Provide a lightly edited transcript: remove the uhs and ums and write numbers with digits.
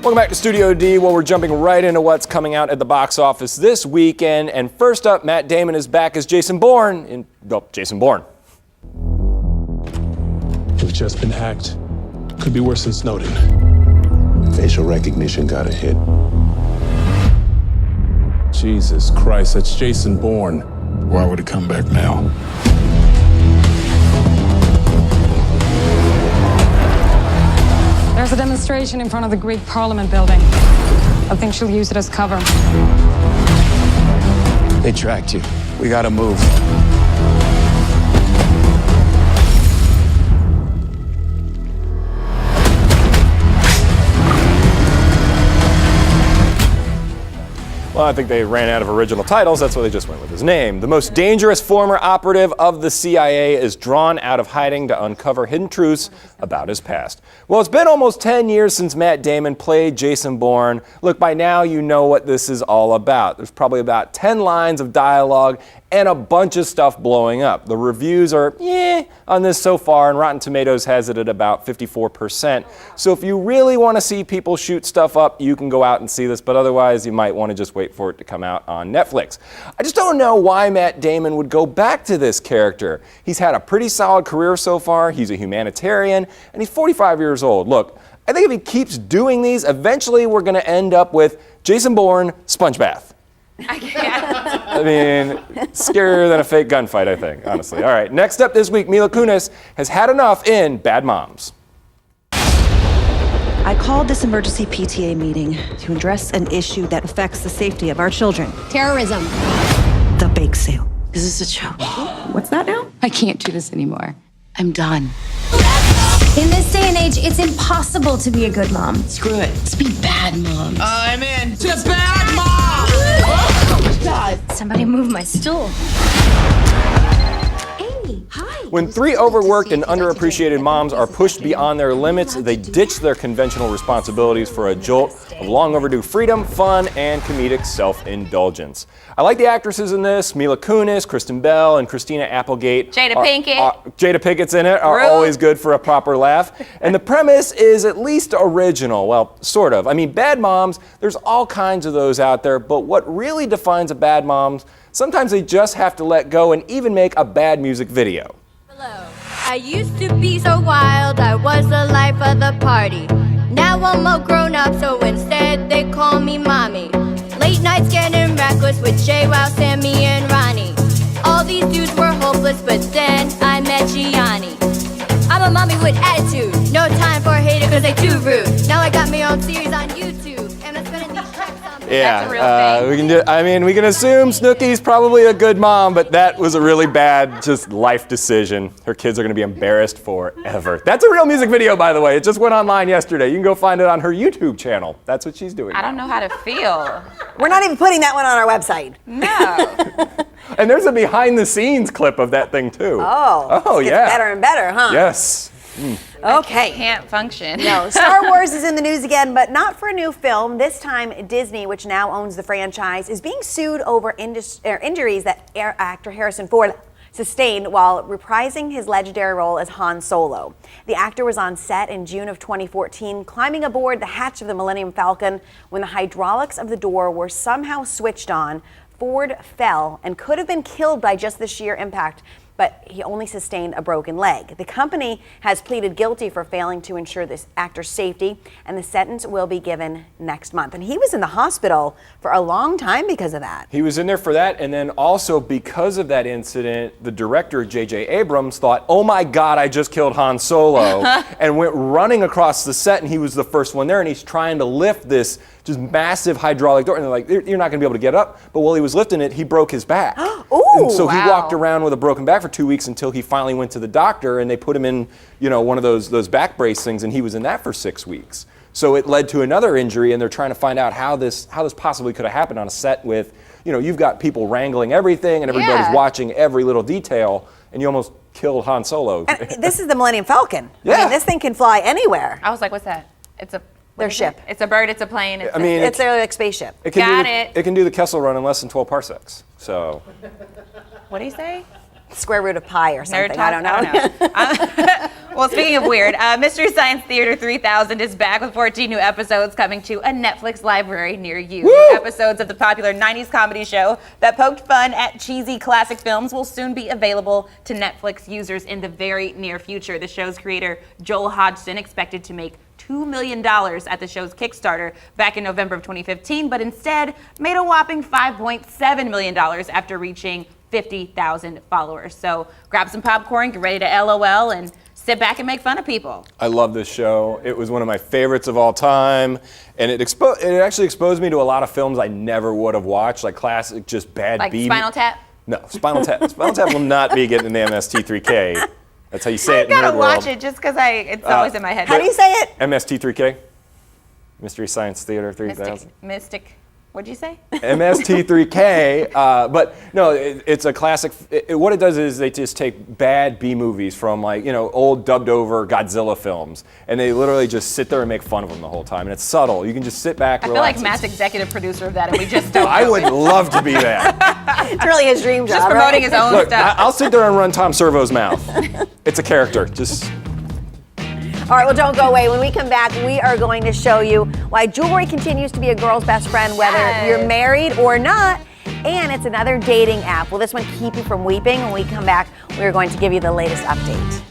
Welcome back to Studio D. Well, we're jumping right into what's coming out at the box office this weekend. And first up, Matt Damon is back as Jason Bourne in Jason Bourne. We've just been hacked. Could be worse than Snowden. Facial recognition got a hit. Jesus Christ, that's Jason Bourne. Why would he come back now? There's a demonstration in front of the Greek Parliament building. I think she'll use it as cover. They tracked you. We gotta move. Well, I think they ran out of original titles. That's why they just went with his name. The most dangerous former operative of the CIA is drawn out of hiding to uncover hidden truths about his past. Well, it's been almost 10 years since Matt Damon played Jason Bourne. Look, by now you know what this is all about. There's probably about 10 lines of dialogue and a bunch of stuff blowing up. The reviews are on this so far, and Rotten Tomatoes has it at about 54%. So if you really want to see people shoot stuff up, you can go out and see this, but otherwise you might want to just wait for it to come out on Netflix. I just don't know why Matt Damon would go back to this character. He's had a pretty solid career so far, he's a humanitarian, and he's 45 years old. Look, I think if he keeps doing these, eventually we're going to end up with Jason Bourne Sponge Bath. I can't. I mean, scarier than a fake gunfight, I think, honestly. All right, next up this week, Mila Kunis has had enough in Bad Moms. I called this emergency PTA meeting to address an issue that affects the safety of our children. Terrorism. The bake sale. Is this a joke? What's that now? I can't do this anymore. I'm done. In this day and age, it's impossible to be a good mom. Screw it. Let's be bad moms. I'm in to Bad Moms! Somebody move my stool. Amy, hi. When three overworked and underappreciated moms are pushed beyond their limits, they ditch their conventional responsibilities for a jolt of long overdue freedom, fun, and comedic self-indulgence. I like the actresses in this. Mila Kunis, Kristen Bell, and Christina Applegate. Jada Pinkett. Jada Pinkett's in it, are always good for a proper laugh. And the premise is at least original. Well, sort of. I mean, bad moms, there's all kinds of those out there, but what really defines a bad mom, sometimes they just have to let go and even make a bad music video. Hello. I used to be so wild, I was the life of the party. Now I'm all grown up, so instead they call me mommy. Late nights getting reckless with JWoww, Sammy, and Ronnie. All these dudes were hopeless, but then I met Gianni. I'm a mommy with attitude, no time for a hater cause they too rude. Now I got my own series on YouTube, and I'm spending these checks on Yeah, That's a real thing. we can assume Snooki's probably a good mom, but that was a really bad just life decision. Her kids are going to be embarrassed forever. That's a real music video, by the way. It just went online yesterday. You can go find it on her YouTube channel. That's what she's doing I don't know how to feel. We're not even putting that one on our website. No. And there's a behind-the-scenes clip of that thing, too. Oh, yeah. Better and better, huh? Yes. Okay. Can't function. No, Star Wars is in the news again, but not for a new film. This time, Disney, which now owns the franchise, is being sued over injuries that actor Harrison Ford sustained while reprising his legendary role as Han Solo. The actor was on set in June of 2014, climbing aboard the hatch of the Millennium Falcon when the hydraulics of the door were somehow switched on. Ford fell and could have been killed by just the sheer impact, but he only sustained a broken leg. The company has pleaded guilty for failing to ensure this actor's safety, and the sentence will be given next month. And he was in the hospital for a long time because of that. He was in there for that, and then also because of that incident, the director, J.J. Abrams, thought, oh my God, I just killed Han Solo, and went running across the set, and he was the first one there, and he's trying to lift this just massive hydraulic door, and they're like, you're not gonna be able to get up, but while he was lifting it, he broke his back. Ooh, so wow. he walked around with a broken back for 2 weeks until he finally went to the doctor, and they put him in, one of those back brace things, and he was in that for 6 weeks. So it led to another injury, and they're trying to find out how this possibly could have happened on a set with, you've got people wrangling everything, and everybody's watching every little detail, and you almost killed Han Solo. And this is the Millennium Falcon. Yeah. I mean, this thing can fly anywhere. I was like, what's that? It's a Their ship. It's a bird, it's a plane. It's their spaceship. It can do the Kessel Run in less than 12 parsecs. So. What do you say? square root of pi or something. Nerd I don't talk? know. Well, speaking of weird, Mystery Science Theater 3000 is back with 14 new episodes coming to a Netflix library near you. New episodes of the popular 90s comedy show that poked fun at cheesy classic films will soon be available to Netflix users in the very near future. The show's creator, Joel Hodgson, expected to make $2 million at the show's Kickstarter back in November of 2015, but instead made a whopping $5.7 million after reaching 50,000 followers. So grab some popcorn, get ready to LOL, and sit back and make fun of people. I love this show. It was one of my favorites of all time, and it actually exposed me to a lot of films I never would have watched, like classic, just bad Like B. Spinal Tap? No, Spinal Tap. Spinal Tap will not be getting the MST3K. That's how you say it in I gotta Nerd watch World. it just because it's always in my head. How do you say it? MST3K. Mystery Science Theater 3000. Mystic. What'd you say? MST3K, but no, it's a classic. What it does is they just take bad B movies from old dubbed over Godzilla films, and they literally just sit there and make fun of them the whole time. And it's subtle. You can just sit back, I feel relax. like Matt's executive producer of that, and we just don't. I would love to be that. It's really his dream job. Just promoting right? his own Look, stuff. I'll sit there and run Tom Servo's mouth. It's a character. Just. All right, well, don't go away. When we come back, we are going to show you why jewelry continues to be a girl's best friend, whether you're married or not. And it's another dating app. Will this one keep you from weeping? When we come back, we're going to give you the latest update.